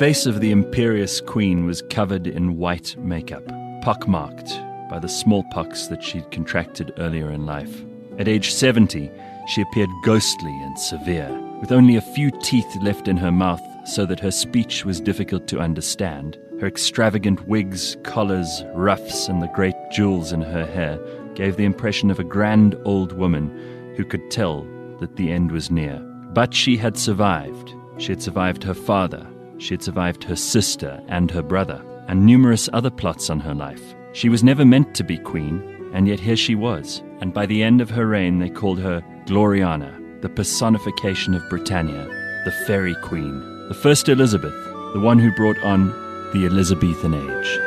face of the imperious queen was covered in white makeup, pockmarked by the smallpox that she'd contracted earlier in life. At age 70, she appeared ghostly and severe, with only a few teeth left in her mouth so that her speech was difficult to understand. Her extravagant wigs, collars, ruffs, and the great jewels in her hair gave the impression of a grand old woman who could tell that the end was near. But she had survived. She had survived her father. She had survived her sister and her brother, and numerous other plots on her life. She was never meant to be queen, and yet here she was. And by the end of her reign, they called her Gloriana, the personification of Britannia, the fairy queen, the first Elizabeth, the one who brought on the Elizabethan age.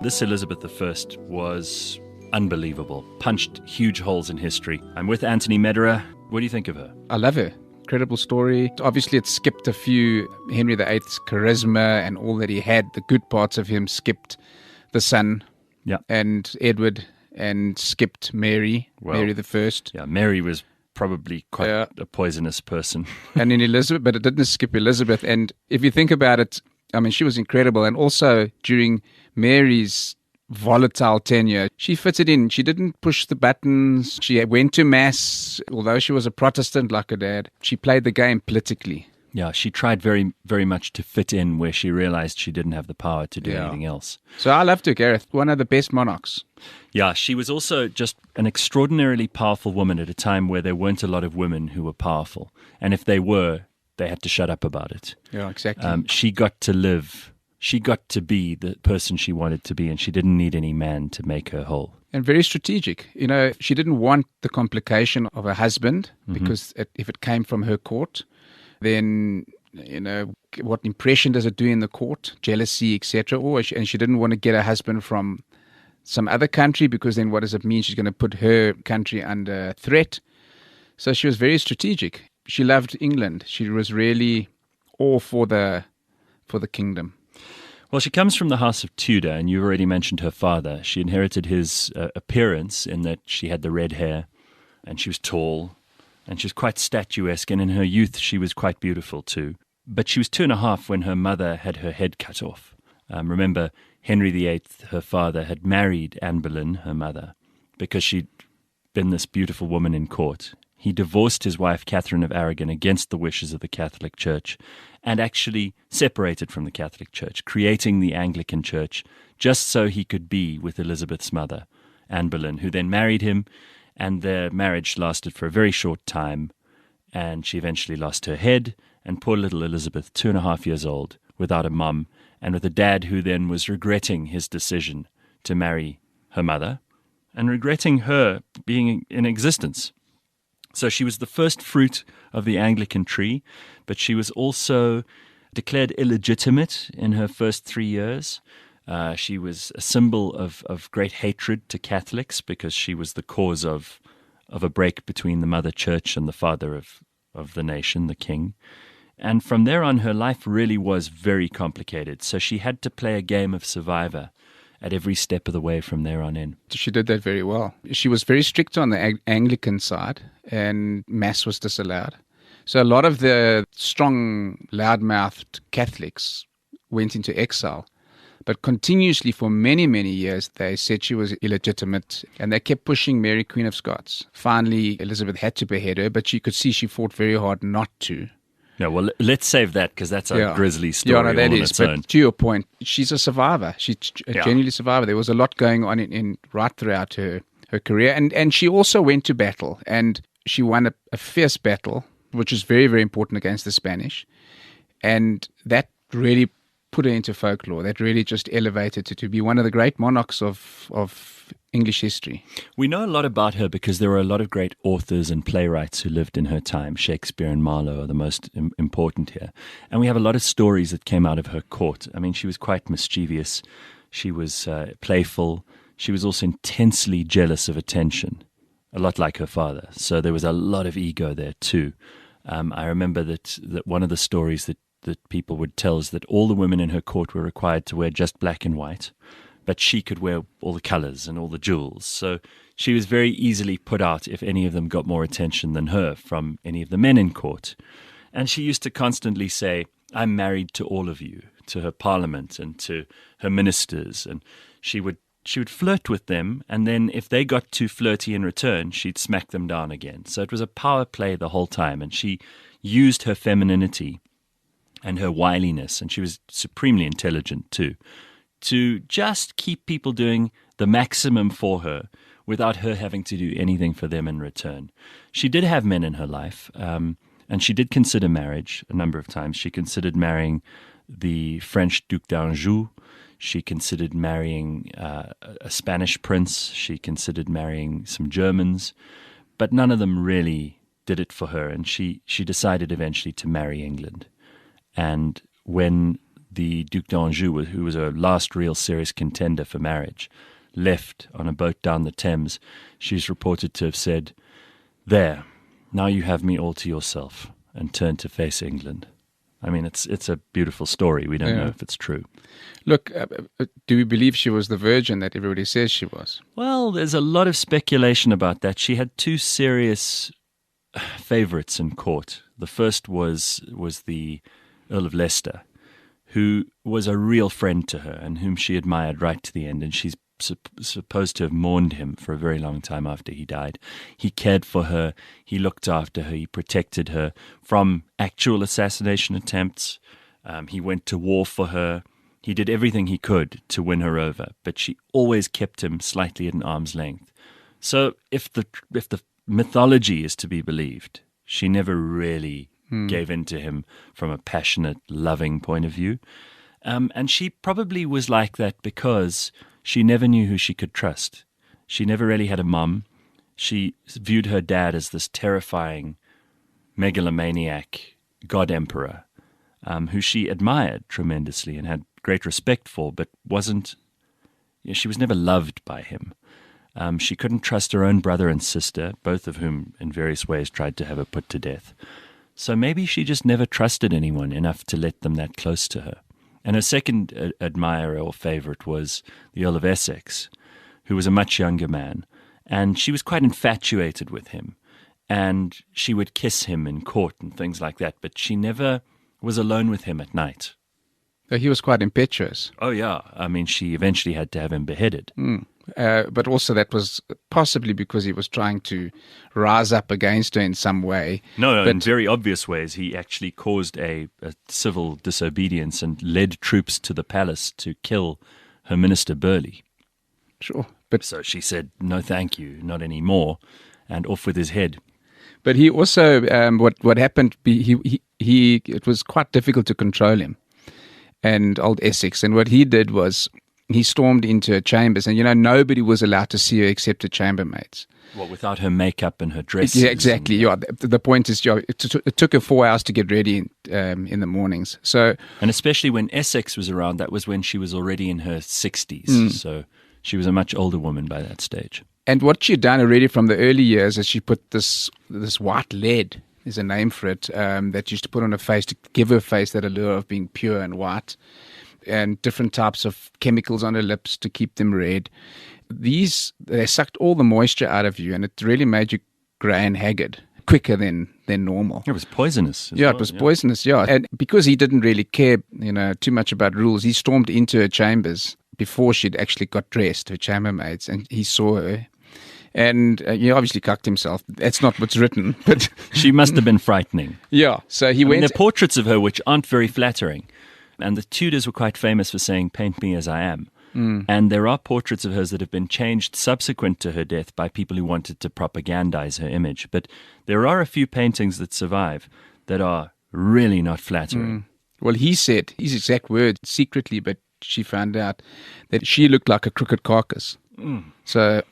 This Elizabeth I was unbelievable, punched huge holes in history. I'm with Anthony Mederer. What do you think of her? I love her. Incredible story. Obviously, it skipped a few. Henry VIII's charisma and all that he had, the good parts of him, skipped the son and Edward, and skipped Mary, Mary the First. Yeah, Mary was probably quite a poisonous person. And in Elizabeth, but it didn't skip Elizabeth. And if you think about it, I mean, she was incredible. And also during Mary's volatile tenure, she fitted in. She didn't push the buttons. She went to mass. Although she was a Protestant like her dad, she played the game politically. Yeah, she tried very, very much to fit in where she realized she didn't have the power to do anything else. So I loved her, Gareth. One of the best monarchs. Yeah, she was also just an extraordinarily powerful woman at a time where there weren't a lot of women who were powerful. And if they were, they had to shut up about it. Yeah, exactly. She got to live. She got to be the person she wanted to be, and she didn't need any man to make her whole. And very strategic. You know, she didn't want the complication of a husband because if it came from her court, then, you know, what impression does it do in the court? Jealousy, etc. And she didn't want to get a husband from some other country because then what does it mean? She's going to put her country under threat. So she was very strategic. She loved England. She was really all for the kingdom. Well, she comes from the House of Tudor, and you've already mentioned her father. She inherited his appearance in that she had the red hair, and she was tall, and she was quite statuesque, and in her youth she was quite beautiful too. But she was 2.5 when her mother had her head cut off. Remember, Henry VIII, her father, had married Anne Boleyn, her mother, because she'd been this beautiful woman in court. He divorced his wife, Catherine of Aragon, against the wishes of the Catholic Church, and actually separated from the Catholic Church, creating the Anglican Church, just so he could be with Elizabeth's mother, Anne Boleyn, who then married him, and their marriage lasted for a very short time, and she eventually lost her head, and poor little Elizabeth, 2.5 years old, without a mum, and with a dad who then was regretting his decision to marry her mother, and regretting her being in existence. So she was the first fruit of the Anglican tree, but she was also declared illegitimate in her first 3 years. She was a symbol of great hatred to Catholics because she was the cause of a break between the mother church and the father of the nation, the king. And from there on, her life really was very complicated. So she had to play a game of survivor at every step of the way from there on in. She did that very well. She was very strict on the Anglican side, and mass was disallowed. So a lot of the strong, loudmouthed Catholics went into exile. But continuously for many, many years, they said she was illegitimate, and they kept pushing Mary, Queen of Scots. Finally, Elizabeth had to behead her, but you could see she fought very hard not to. No, well, let's save that because that's a grisly story all on its own. But to your point, she's a survivor. She's a genuinely survivor. There was a lot going on in right throughout her career. And she also went to battle, and she won a fierce battle, which is very, very important against the Spanish. And that really put her into folklore. That really just elevated her to be one of the great monarchs of English history. We know a lot about her because there were a lot of great authors and playwrights who lived in her time. Shakespeare and Marlowe are the most important here. And we have a lot of stories that came out of her court. I mean, she was quite mischievous. She was playful. She was also intensely jealous of attention, a lot like her father. So there was a lot of ego there too. I remember that one of the stories that people would tell is that all the women in her court were required to wear just black and white but she could wear all the colours and all the jewels. So she was very easily put out if any of them got more attention than her from any of the men in court. And she used to constantly say, "I'm married to all of you," to her parliament and to her ministers. And she would flirt with them, and then if they got too flirty in return, she'd smack them down again. So it was a power play the whole time, and she used her femininity and her wiliness, and she was supremely intelligent too, to just keep people doing the maximum for her without her having to do anything for them in return. She did have men in her life, and she did consider marriage a number of times. She considered marrying the French Duc d'Anjou. She considered marrying a Spanish prince. She considered marrying some Germans, but none of them really did it for her, and she decided eventually to marry England. And when the Duc d'Anjou, who was her last real serious contender for marriage, left on a boat down the Thames, she's reported to have said, "There, now you have me all to yourself," and turned to face England. I mean, it's a beautiful story. We don't know if it's true. Look, do we believe she was the virgin that everybody says she was? Well, there's a lot of speculation about that. She had two serious favourites in court. The first was the Earl of Leicester, who was a real friend to her and whom she admired right to the end, and she's supposed to have mourned him for a very long time after he died. He cared for her, he looked after her, he protected her from actual assassination attempts. He went to war for her. He did everything he could to win her over, but she always kept him slightly at an arm's length. So if the mythology is to be believed, she never really gave in to him from a passionate, loving point of view. And she probably was like that because she never knew who she could trust. She never really had a mum. She viewed her dad as this terrifying megalomaniac god emperor, who she admired tremendously and had great respect for, but she was never loved by him. She couldn't trust her own brother and sister, both of whom in various ways tried to have her put to death. So maybe she just never trusted anyone enough to let them that close to her. And her second admirer or favourite was the Earl of Essex, who was a much younger man. And she was quite infatuated with him. And she would kiss him in court and things like that. But she never was alone with him at night. He was quite impetuous. Oh, yeah. I mean, she eventually had to have him beheaded. But also that was possibly because he was trying to rise up against her in some way. No, in very obvious ways. He actually caused a civil disobedience and led troops to the palace to kill her minister Burleigh. Sure. So she said, "No, thank you, not anymore," and off with his head. But he also, what happened, it was quite difficult to control him, and old Essex. And what he did was, he stormed into her chambers, and nobody was allowed to see her except her chambermaids. Well, without her makeup and her dresses. Yeah, exactly. The point is, it took her 4 hours to get ready in the mornings. So, and especially when Essex was around, that was when she was already in her 60s. So she was a much older woman by that stage. And what she'd done already from the early years is she put this white lead, there's a name for it, that she used to put on her face to give her face that allure of being pure and white, and different types of chemicals on her lips to keep them red. They sucked all the moisture out of you, and it really made you grey and haggard quicker than normal. It was poisonous. It was poisonous, And because he didn't really care, too much about rules, he stormed into her chambers before she'd actually got dressed, her chambermaids, and he saw her. And he obviously cucked himself. That's not what's written, but she must have been frightening. Yeah, so he went. There are portraits of her which aren't very flattering. And the Tudors were quite famous for saying, "Paint me as I am." And there are portraits of hers that have been changed subsequent to her death by people who wanted to propagandize her image. But there are a few paintings that survive that are really not flattering. Well, he said, his exact words secretly, but she found out that she looked like a crooked carcass. So,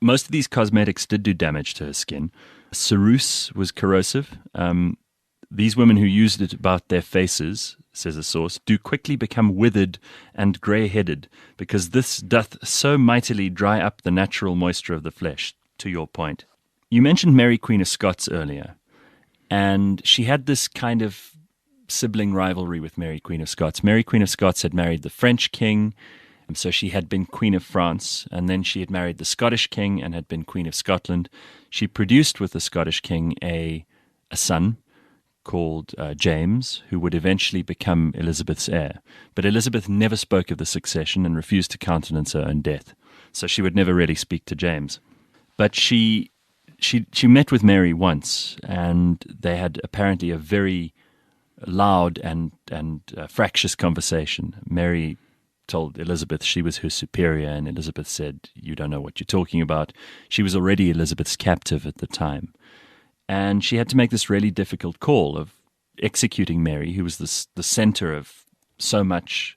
most of these cosmetics did do damage to her skin. Ceruse was corrosive. These women who used it about their faces, says a source, do quickly become withered and grey-headed, because this doth so mightily dry up the natural moisture of the flesh, to your point. You mentioned Mary Queen of Scots earlier, and she had this kind of sibling rivalry with Mary, Queen of Scots. Mary, Queen of Scots had married the French king, so she had been Queen of France, and then she had married the Scottish king and had been Queen of Scotland. She produced with the Scottish king a son called James, who would eventually become Elizabeth's heir. But Elizabeth never spoke of the succession and refused to countenance her own death, so she would never really speak to James. But she met with Mary once, and they had apparently a very loud and fractious conversation. Mary told Elizabeth she was her superior, and Elizabeth said, "You don't know what you're talking about." She was already Elizabeth's captive at the time. And she had to make this really difficult call of executing Mary, who was the center of so much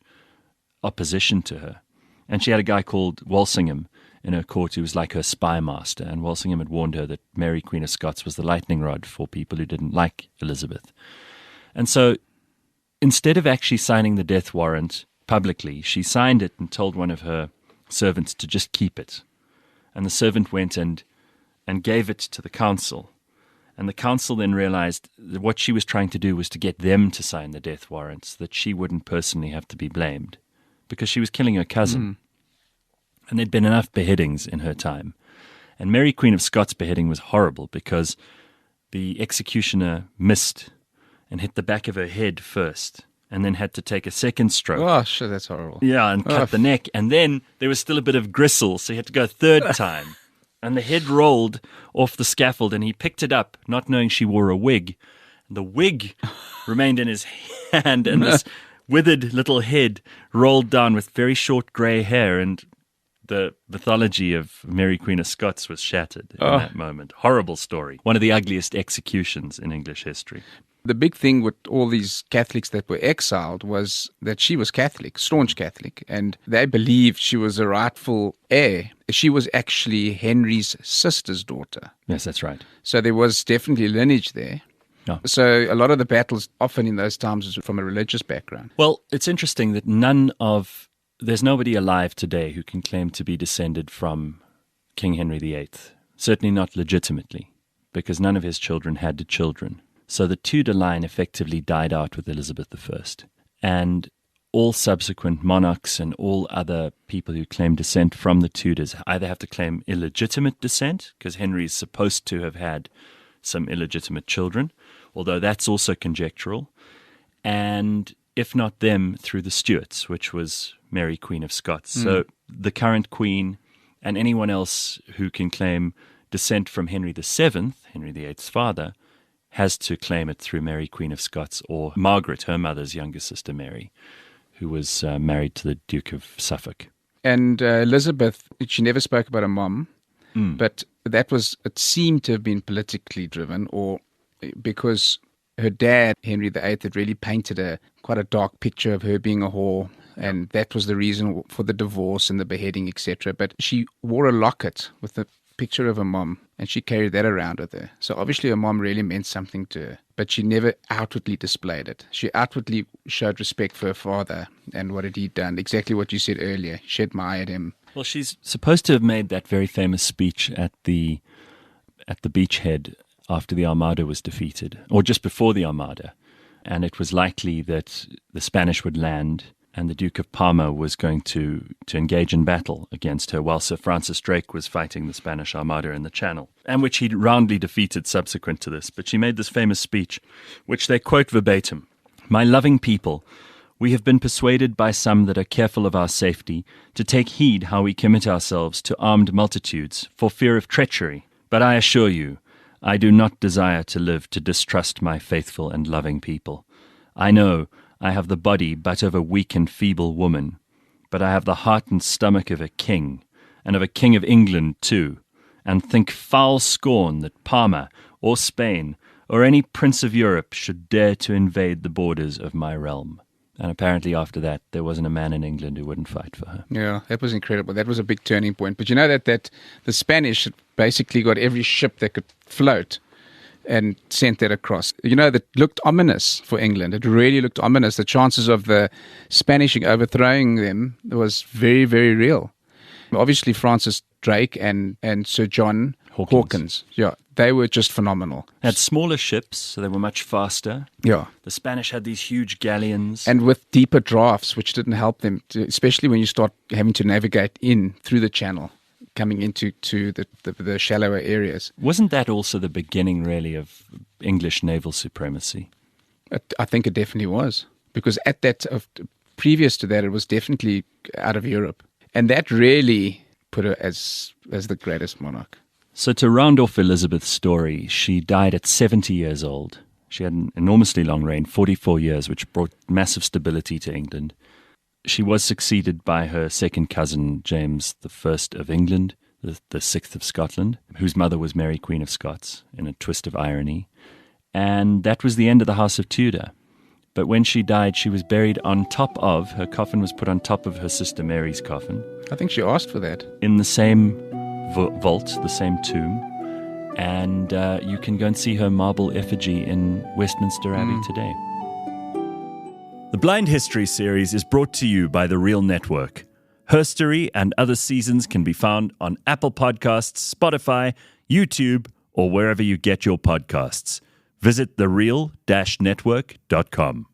opposition to her. And she had a guy called Walsingham in her court who was like her spy master. And Walsingham had warned her that Mary, Queen of Scots, was the lightning rod for people who didn't like Elizabeth. And so instead of actually signing the death warrant publicly, she signed it and told one of her servants to just keep it. And the servant went and gave it to the council. And the council then realized that what she was trying to do was to get them to sign the death warrants, so that she wouldn't personally have to be blamed, because she was killing her cousin. And there'd been enough beheadings in her time. And Mary, Queen of Scots' beheading was horrible because the executioner missed and hit the back of her head first, and then had to take a second stroke. Oh, sure, that's horrible. Yeah, and cut the neck. And then there was still a bit of gristle, so he had to go a third time. And the head rolled off the scaffold, and he picked it up, not knowing she wore a wig. The wig remained in his hand, and this withered little head rolled down with very short grey hair, and the mythology of Mary, Queen of Scots was shattered in that moment. Horrible story. One of the ugliest executions in English history. The big thing with all these Catholics that were exiled was that she was Catholic, staunch Catholic, and they believed she was a rightful heir. She was actually Henry's sister's daughter. Yes, that's right. So there was definitely lineage there. Yeah. So a lot of the battles, often in those times, was from a religious background. Well, it's interesting that there's nobody alive today who can claim to be descended from King Henry VIII. Certainly not legitimately, because none of his children had children. So the Tudor line effectively died out with Elizabeth I. And all subsequent monarchs and all other people who claim descent from the Tudors either have to claim illegitimate descent, because Henry is supposed to have had some illegitimate children, although that's also conjectural, and if not them, through the Stuarts, which was Mary, Queen of Scots. So the current Queen and anyone else who can claim descent from Henry VII, Henry VIII's father, has to claim it through Mary, Queen of Scots, or Margaret, her mother's younger sister Mary, who was married to the Duke of Suffolk. And Elizabeth, she never spoke about her mom, but it seemed to have been politically driven, or because her dad, Henry VIII, had really painted quite a dark picture of her being a whore, and that was the reason for the divorce and the beheading, etc. But she wore a locket with the picture of her mom, and she carried that around with her. So obviously her mom really meant something to her, but she never outwardly displayed it. She outwardly showed respect for her father and what had he done. Exactly what you said earlier. She admired him. Well, she's supposed to have made that very famous speech at the beachhead after the Armada was defeated, or just before the Armada. And it was likely that the Spanish would land and the Duke of Parma was going to engage in battle against her while Sir Francis Drake was fighting the Spanish Armada in the Channel, and which he roundly defeated subsequent to this. But she made this famous speech, which they quote verbatim. "My loving people, we have been persuaded by some that are careful of our safety to take heed how we commit ourselves to armed multitudes for fear of treachery. But I assure you, I do not desire to live to distrust my faithful and loving people. I know I have the body but of a weak and feeble woman, but I have the heart and stomach of a king, and of a king of England too, and think foul scorn that Parma or Spain or any prince of Europe should dare to invade the borders of my realm." And apparently after that, there wasn't a man in England who wouldn't fight for her. Yeah, that was incredible. That was a big turning point. But you know that the Spanish basically got every ship that could float and sent that across. You know, that looked ominous for England. It really looked ominous. The chances of the Spanish overthrowing them was very, very real. Obviously, Francis Drake and Sir John Hawkins. Yeah, they were just phenomenal. They had smaller ships, so they were much faster. Yeah. The Spanish had these huge galleons. And with deeper drafts, which didn't help them, especially when you start having to navigate in through the channel, coming into the shallower areas. Wasn't that also the beginning, really, of English naval supremacy? I think it definitely was. Because previous to that, it was definitely out of Europe. And that really put her as the greatest monarch. So to round off Elizabeth's story, she died at 70 years old. She had an enormously long reign, 44 years, which brought massive stability to England. She was succeeded by her second cousin, James I of England, the sixth of Scotland, whose mother was Mary, Queen of Scots, in a twist of irony. And that was the end of the House of Tudor. But when she died, she was buried her coffin was put on top of her sister Mary's coffin. I think she asked for that. In the same vault, the same tomb. And you can go and see her marble effigy in Westminster Abbey today. The Blind History series is brought to you by The Real Network. Herstory and other seasons can be found on Apple Podcasts, Spotify, YouTube, or wherever you get your podcasts. Visit thereal-network.com.